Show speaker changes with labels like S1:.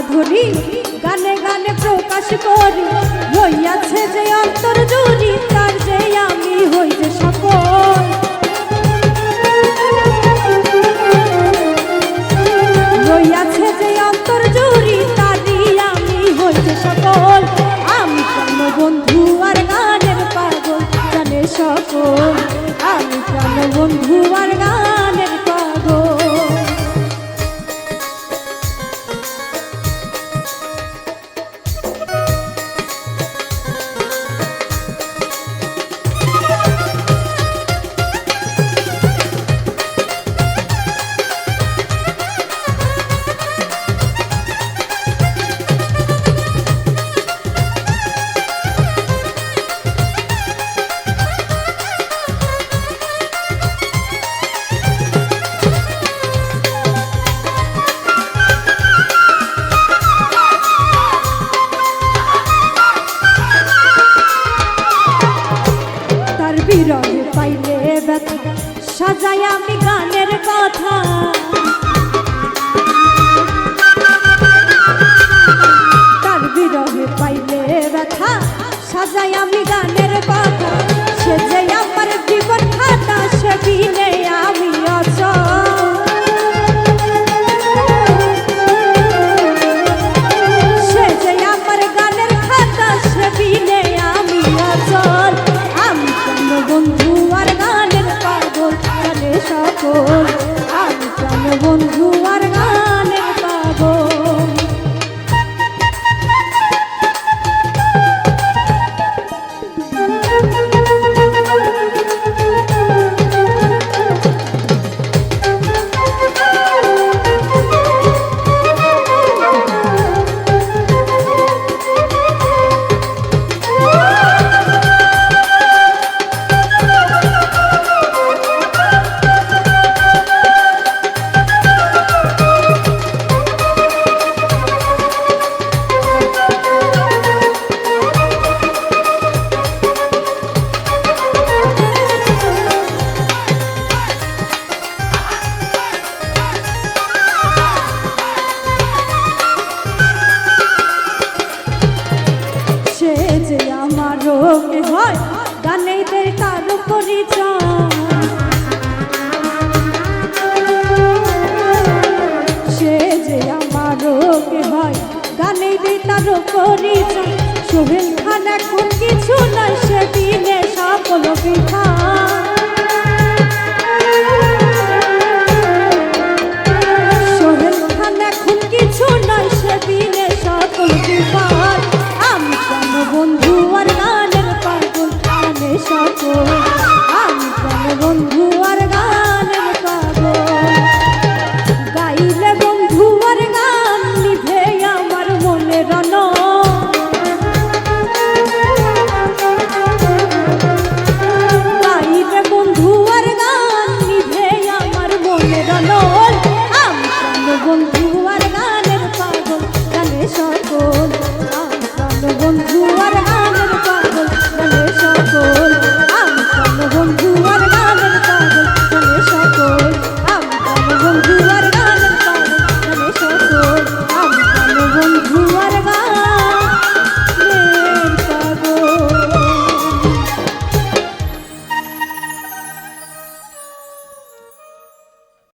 S1: ধরি গানে গানে প্রকাশ করি রইয়াছে যে অন্তর জুড়ি তার যে আমি হই যে সকল রইয়াছে যে অন্তর জুড়ি তারই আমি হই যে সকল আমি প্রাণ বন্ধু আর গানের পাগল জানে সকল আমি প্রাণ বন্ধু আর গানের পাগল বিরহে পাইলে ব্যথা সাজাই আমি গানের কথা তার বিরহে পাইলে ব্যথা সাজাই আমি গানের কথা সে যে আমার জীবন খাতা সে বিনে আমি অচল সে যে আমার গানের খাতা সে বিনে আমি অচল বন্ধু আর গানের পাগল জানে সকল আমি প্রাণ বন্ধু আর গানের পাগল রোগে হয় গানেই দের তার পরিচয় সে যে আমার রোগে হয় গানেই দের তার পরিচয় সোহেল খান এখন কিছু নয় সেদিনে সকল বৃথা সোহেল খান এখন কিছু নয় সেদিন